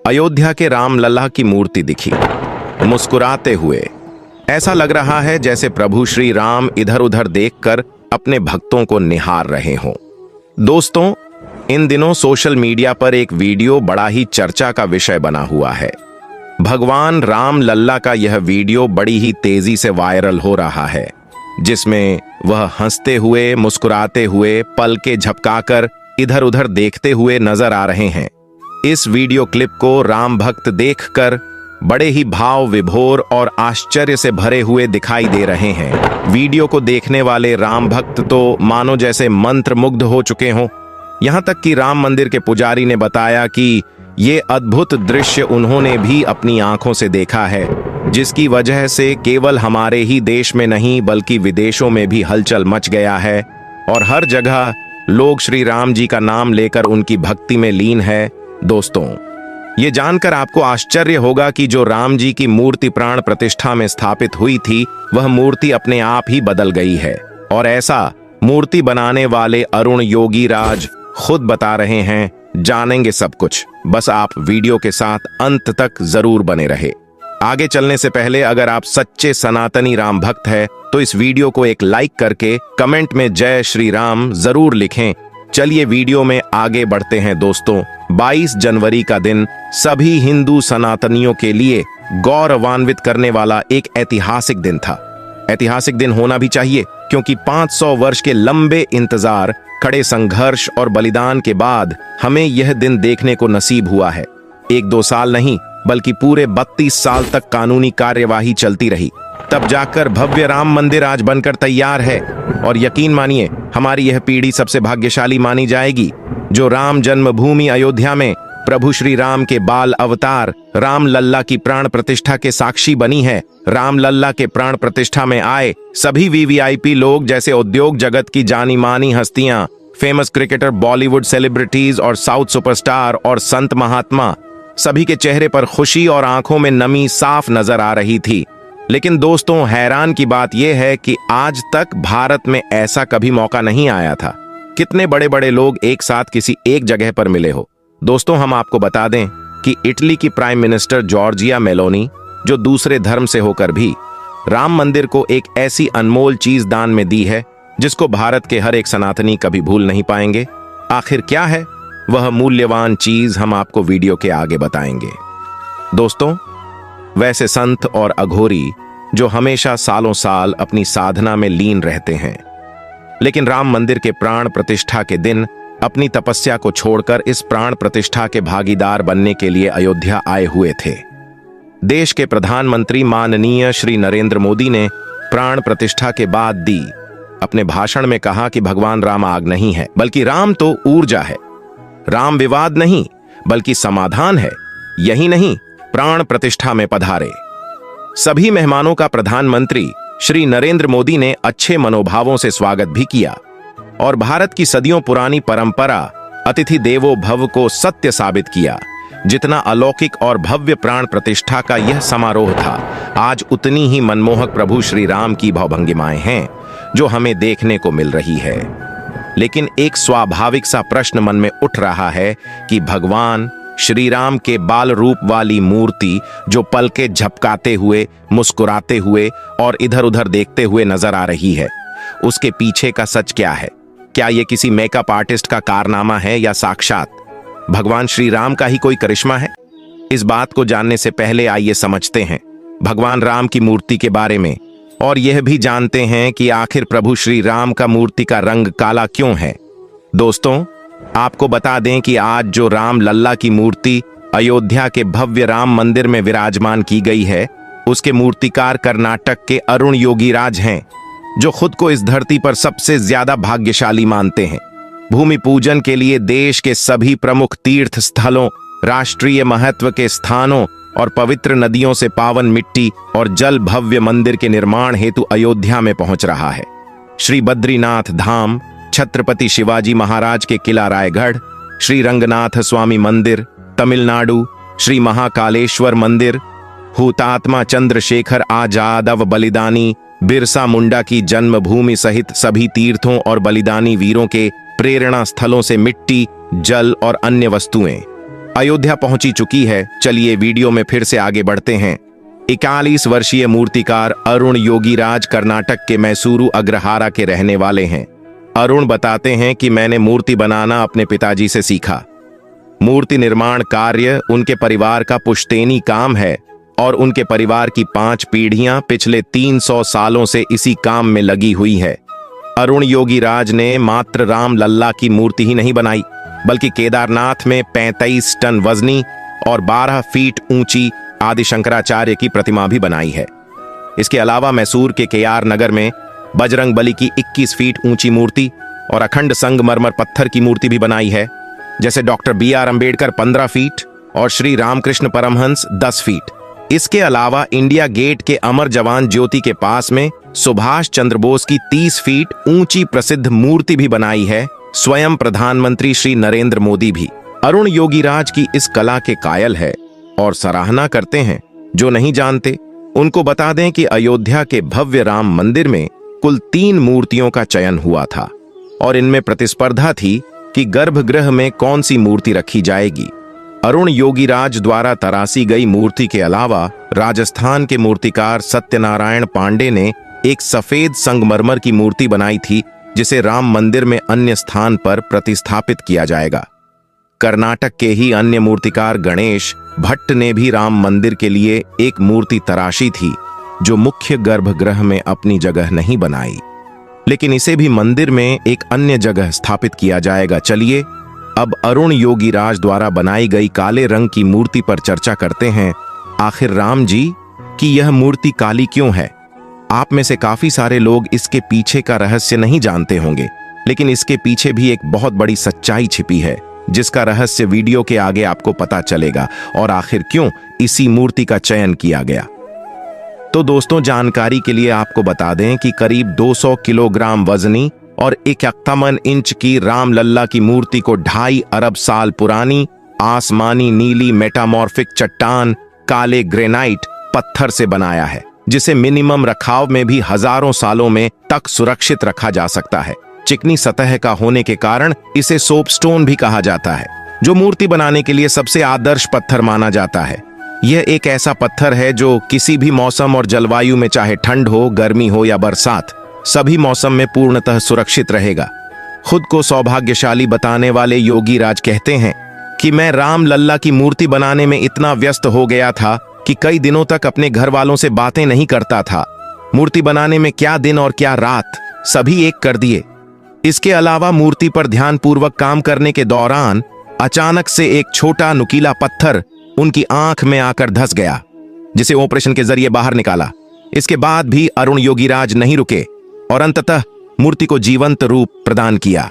अयोध्या के रामलला की मूर्ति दिखी, मुस्कुराते हुए। ऐसा लग रहा है जैसे प्रभु श्री राम इधर उधर देखकर अपने भक्तों को निहार रहे हों। दोस्तों, इन दिनों सोशल मीडिया पर एक वीडियो बड़ा ही चर्चा का विषय बना हुआ है। भगवान रामलला का यह वीडियो बड़ी ही तेजी से वायरल हो रहा है, जिसमें वह हंसते हुए, मुस्कुराते हुए, पलके झपकाकर इधर उधर देखते हुए नजर आ रहे हैं। इस वीडियो क्लिप को राम भक्त देखकर बड़े ही भाव विभोर और आश्चर्य से भरे हुए दिखाई दे रहे हैं। वीडियो को देखने वाले राम भक्त तो मानो जैसे मंत्रमुग्ध हो चुके हों। यहां तक कि राम मंदिर के पुजारी ने बताया कि ये अद्भुत दृश्य उन्होंने भी अपनी आंखों से देखा है, जिसकी वजह से केवल हमारे ही देश में नहीं बल्कि विदेशों में भी हलचल मच गया है और हर जगह लोग श्री राम जी का नाम लेकर उनकी भक्ति में लीन है। दोस्तों, ये जानकर आपको आश्चर्य होगा कि जो राम जी की मूर्ति प्राण प्रतिष्ठा में स्थापित हुई थी, वह मूर्ति अपने आप ही बदल गई है। और ऐसा मूर्ति बनाने वाले अरुण योगीराज खुद बता रहे हैं। जानेंगे सब कुछ, बस आप वीडियो के साथ अंत तक जरूर बने रहे। आगे चलने से पहले अगर आप सच्चे सनातनी राम भक्त हैं तो इस वीडियो को एक लाइक करके कमेंट में जय श्री राम जरूर लिखें। चलिए वीडियो में आगे बढ़ते हैं। दोस्तों, 22 जनवरी का दिन सभी हिंदू सनातनियों के लिए गौरवान्वित करने वाला एक ऐतिहासिक दिन था। ऐतिहासिक दिन होना भी चाहिए क्योंकि 500 वर्ष के लंबे इंतजार, कड़े संघर्ष और बलिदान के बाद हमें यह दिन देखने को नसीब हुआ है। 1-2 साल नहीं बल्कि पूरे 32 साल तक कानूनी कार्यवाही चलती रही, तब जाकर भव्य राम मंदिर आज बनकर तैयार है। और यकीन मानिए, हमारी यह पीढ़ी सबसे भाग्यशाली मानी जाएगी जो राम जन्मभूमि अयोध्या में प्रभु श्री राम के बाल अवतार रामलला की प्राण प्रतिष्ठा के साक्षी बनी है। रामलला के प्राण प्रतिष्ठा में आए सभी वीवीआईपी लोग, जैसे उद्योग जगत की जानी मानी हस्तियां, फेमस क्रिकेटर, बॉलीवुड सेलिब्रिटीज और साउथ सुपरस्टार और संत महात्मा, सभी के चेहरे पर खुशी और आंखों में नमी साफ नजर आ रही थी। लेकिन दोस्तों, हैरान की बात यह है कि आज तक भारत में ऐसा कभी मौका नहीं आया था। कितने बड़े बड़े लोग एक साथ किसी एक जगह पर मिले हो। दोस्तों, हम आपको बता दें कि इटली की प्राइम मिनिस्टर जॉर्जिया मेलोनी, जो दूसरे धर्म से होकर भी राम मंदिर को एक ऐसी अनमोल चीज दान में दी है जिसको भारत के हर एक सनातनी कभी भूल नहीं पाएंगे। आखिर क्या है वह मूल्यवान चीज, हम आपको वीडियो के आगे बताएंगे। दोस्तों, वैसे संत और अघोरी जो हमेशा सालों साल अपनी साधना में लीन रहते हैं, लेकिन राम मंदिर के प्राण प्रतिष्ठा के दिन अपनी तपस्या को छोड़कर इस प्राण प्रतिष्ठा के भागीदार बनने के लिए अयोध्या आए हुए थे। देश के प्रधानमंत्री माननीय श्री नरेंद्र मोदी ने प्राण प्रतिष्ठा के बाद दी अपने भाषण में कहा कि भगवान राम आग नहीं है बल्कि राम तो ऊर्जा है, राम विवाद नहीं बल्कि समाधान है। यही नहीं, प्राण प्रतिष्ठा में पधारे सभी मेहमानों का प्रधानमंत्री श्री नरेंद्र मोदी ने अच्छे मनोभावों से स्वागत भी किया और भारत की सदियों पुरानी परंपरा अतिथि देवो भव को सत्य साबित किया। जितना अलौकिक और भव्य प्राण प्रतिष्ठा का यह समारोह था, आज उतनी ही मनमोहक प्रभु श्री राम की भावभंगिमाएं हैं जो हमें देखने को मिल रही है। लेकिन एक स्वाभाविक सा प्रश्न मन में उठ रहा है कि भगवान श्री राम के बाल रूप वाली मूर्ति जो पलके झपकाते हुए, मुस्कुराते हुए और इधर उधर देखते हुए नजर आ रही है, उसके पीछे का सच क्या है? क्या यह किसी मेकअप आर्टिस्ट का कारनामा है या साक्षात भगवान श्री राम का ही कोई करिश्मा है? इस बात को जानने से पहले आइए समझते हैं भगवान राम की मूर्ति के बारे में और यह भी जानते हैं कि आखिर प्रभु श्री राम का मूर्ति का रंग काला क्यों है। दोस्तों, आपको बता दें कि आज जो रामलला की मूर्ति अयोध्या के भव्य राम मंदिर में विराजमान की गई है, उसके मूर्तिकार कर्नाटक के अरुण योगीराज हैं, जो खुद को इस धरती पर सबसे ज्यादा भाग्यशाली मानते हैं। भूमि पूजन के लिए देश के सभी प्रमुख तीर्थ स्थलों, राष्ट्रीय महत्व के स्थानों और पवित्र नदियों से पावन मिट्टी और जल भव्य मंदिर के निर्माण हेतु अयोध्या में पहुंच रहा है। श्री बद्रीनाथ धाम, छत्रपति शिवाजी महाराज के किला रायगढ़, श्री रंगनाथ स्वामी मंदिर तमिलनाडु, श्री महाकालेश्वर मंदिर, हुतात्मा चंद्रशेखर आजाद बलिदानी बिरसा मुंडा की जन्मभूमि सहित सभी तीर्थों और बलिदानी वीरों के प्रेरणा स्थलों से मिट्टी, जल और अन्य वस्तुएं अयोध्या पहुंची चुकी है। चलिए वीडियो में फिर से आगे बढ़ते हैं। 41 वर्षीय मूर्तिकार अरुण योगीराज कर्नाटक के मैसूरू अग्रहारा के रहने वाले हैं। अरुण बताते हैं कि मैंने मूर्ति बनाना अपने पिताजी से सीखा। मूर्ति निर्माण कार्य उनके परिवार का पुश्तैनी काम है और उनके परिवार की 5 पीढ़ियां पिछले 300 सालों से इसी काम में लगी हुई है। अरुण योगीराज ने मात्र राम लल्ला की मूर्ति ही नहीं बनाई, बल्कि केदारनाथ में 35 टन वजनी और 12 फीट ऊंची आदि शंकराचार्य की प्रतिमा भी बनाई है। इसके अलावा मैसूर के केआर नगर में बजरंग बली की 21 फीट ऊंची मूर्ति और अखंड संगमरमर पत्थर की मूर्ति भी बनाई है। जैसे डॉक्टर BR अंबेडकर 15 फीट और श्री रामकृष्ण परमहंस 10 फीट। इसके अलावा इंडिया गेट के अमर जवान ज्योति के पास में सुभाष चंद्र बोस की 30 फीट ऊंची प्रसिद्ध मूर्ति भी बनाई है, स्वयं प्रधानमंत्री श्री नरेंद्र मोदी भी। अरुण योगीराज की इस कला के कायल है और सराहना करते हैं। जो नहीं जानते उनको बता दें कि अयोध्या के भव्य राम मंदिर में कुल 3 मूर्तियों का चयन हुआ था और इनमें प्रतिस्पर्धा थी कि गर्भगृह में कौन सी मूर्ति रखी जाएगी। अरुण योगीराज द्वारा तरासी गई मूर्ति के अलावा राजस्थान के मूर्तिकार सत्यनारायण पांडे ने एक सफेद संगमरमर की मूर्ति बनाई थी, जिसे राम मंदिर में अन्य स्थान पर प्रतिस्थापित किया जाएगा। कर्नाटक के ही अन्य मूर्तिकार गणेश भट्ट ने भी राम मंदिर के लिए एक मूर्ति तराशी थी, जो मुख्य गर्भगृह में अपनी जगह नहीं बनाई, लेकिन इसे भी मंदिर में एक अन्य जगह स्थापित किया जाएगा। चलिए अब अरुण योगीराज द्वारा बनाई गई काले रंग की मूर्ति पर चर्चा करते हैं। आखिर राम जी की यह मूर्ति काली क्यों है? आप में से काफी सारे लोग इसके पीछे का रहस्य नहीं जानते होंगे, लेकिन इसके पीछे भी एक बहुत बड़ी सच्चाई छिपी है, जिसका रहस्य वीडियो के आगे आपको पता चलेगा और आखिर क्यों इसी मूर्ति का चयन किया गया। तो दोस्तों, जानकारी के लिए आपको बता दें कि करीब 200 किलोग्राम वजनी और 51 इंच की राम लल्ला की मूर्ति को 2.5 अरब साल पुरानी आसमानी नीली मेटामॉर्फिक चट्टान काले ग्रेनाइट पत्थर से बनाया है, जिसे मिनिमम रखाव में भी हजारों सालों में तक सुरक्षित रखा जा सकता है। चिकनी सतह का होने के कारण इसे सोपस्टोन भी कहा जाता है, जो मूर्ति बनाने के लिए सबसे आदर्श पत्थर माना जाता है। यह एक ऐसा पत्थर है जो किसी भी मौसम और जलवायु में, चाहे ठंड हो, गर्मी हो या बरसात, सभी मौसम में पूर्णतः सुरक्षित रहेगा। खुद को सौभाग्यशाली बताने वाले योगीराज कहते हैं कि मैं राम लल्ला की मूर्ति बनाने में इतना व्यस्त हो गया था कि कई दिनों तक अपने घर वालों से बातें नहीं करता था। मूर्ति बनाने में क्या दिन और क्या रात, सभी एक कर दिए। इसके अलावा मूर्ति पर ध्यानपूर्वक काम करने के दौरान अचानक से एक छोटा नुकीला पत्थर उनकी आंख में आकर धंस गया, जिसे ऑपरेशन के जरिए बाहर निकाला। इसके बाद भी अरुण योगीराज नहीं रुके और अंततः मूर्ति को जीवंत रूप प्रदान किया।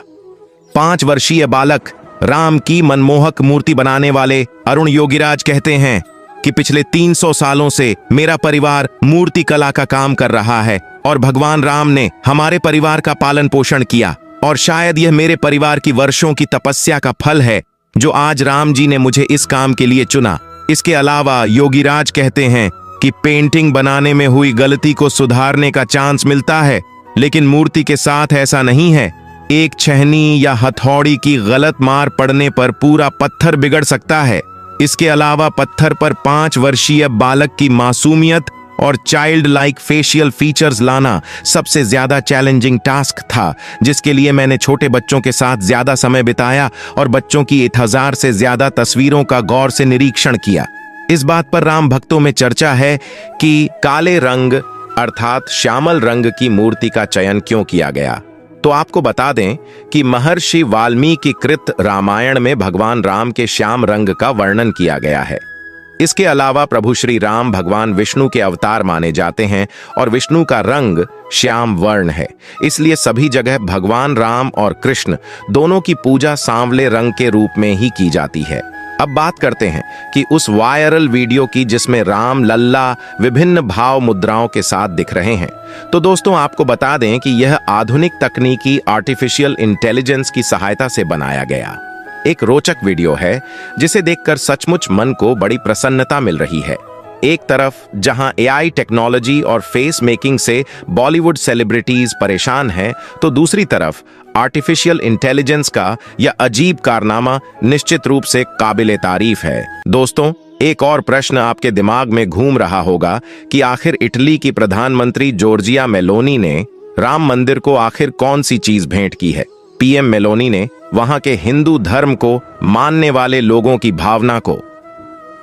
5 वर्षीय बालक राम की मनमोहक मूर्ति बनाने वाले अरुण योगीराज कहते हैं कि पिछले 300 सालों से मेरा परिवार मूर्ति कला का काम कर रहा है और भगवान राम ने हमारे परिवार का पालन पोषण किया, और शायद यह मेरे परिवार की वर्षों की तपस्या का फल है, जो आज राम जी ने मुझे इस काम के लिए चुना। इसके अलावा योगीराज कहते हैं कि पेंटिंग बनाने में हुई गलती को सुधारने का चांस मिलता है, लेकिन मूर्ति के साथ ऐसा नहीं है। एक छहनी या हथौड़ी की गलत मार पड़ने पर पूरा पत्थर बिगड़ सकता है। इसके अलावा पत्थर पर 5 वर्षीय बालक की मासूमियत और चाइल्ड लाइक फेशियल फीचर्स लाना सबसे ज्यादा चैलेंजिंग टास्क था, जिसके लिए मैंने छोटे बच्चों के साथ ज्यादा समय बिताया और बच्चों की 1000 से ज्यादा तस्वीरों का गौर से निरीक्षण किया। इस बात पर राम भक्तों में चर्चा है कि काले रंग अर्थात श्यामल रंग की मूर्ति का चयन क्यों किया गया। तो आपको बता दें कि महर्षि वाल्मीकि कृत रामायण में भगवान राम के श्याम रंग का वर्णन किया गया है। इसके अलावा प्रभु श्री राम भगवान विष्णु के अवतार माने जाते हैं और विष्णु का रंग श्याम वर्ण है, इसलिए सभी जगह भगवान राम और कृष्ण दोनों की पूजा सांवले रंग के रूप में ही की जाती है। अब बात करते हैं कि उस वायरल वीडियो की जिसमें राम लल्ला विभिन्न भाव मुद्राओं के साथ दिख रहे हैं। तो दोस्तों, आपको बता दें कि यह आधुनिक तकनीकी आर्टिफिशियल इंटेलिजेंस की सहायता से बनाया गया एक रोचक वीडियो है, जिसे देखकर सचमुच मन को बड़ी प्रसन्नता मिल रही है। एक तरफ जहां एआई टेक्नोलॉजी और फेस मेकिंग से बॉलीवुड सेलिब्रिटीज परेशान हैं, तो दूसरी तरफ आर्टिफिशियल इंटेलिजेंस का यह अजीब कारनामा निश्चित रूप से काबिले तारीफ है। दोस्तों, एक और प्रश्न आपके दिमाग में घूम रहा होगा कि आखिर इटली की प्रधानमंत्री जॉर्जिया मेलोनी ने राम मंदिर को आखिर कौन सी चीज भेंट की है। पीएम मेलोनी ने वहां के हिंदू धर्म को मानने वाले लोगों की भावना को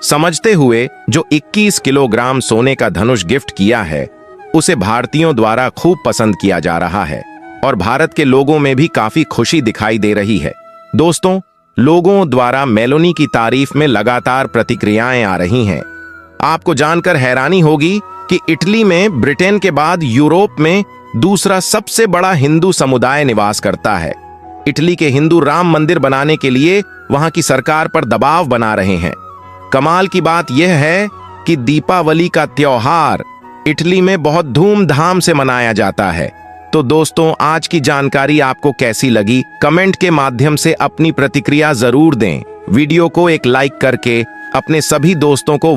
समझते हुए जो 21 किलोग्राम सोने का धनुष गिफ्ट किया है, उसे भारतीयों द्वारा खूब पसंद किया जा रहा है और भारत के लोगों में भी काफी खुशी दिखाई दे रही है। दोस्तों, लोगों द्वारा मेलोनी की तारीफ में लगातार प्रतिक्रियाएं आ रही हैं। आपको जानकर हैरानी होगी कि इटली में ब्रिटेन के बाद यूरोप में दूसरा सबसे बड़ा हिंदू समुदाय निवास करता है। इटली के हिंदू राम मंदिर बनाने के लिए वहां की सरकार पर दबाव बना रहे हैं। कमाल की बात यह है कि दीपावली का त्योहार इटली में बहुत धूमधाम से मनाया जाता है। तो दोस्तों, आज की जानकारी आपको कैसी लगी? कमेंट के माध्यम से अपनी प्रतिक्रिया जरूर दें। वीडियो को एक लाइक करके अपने सभी दोस्तों को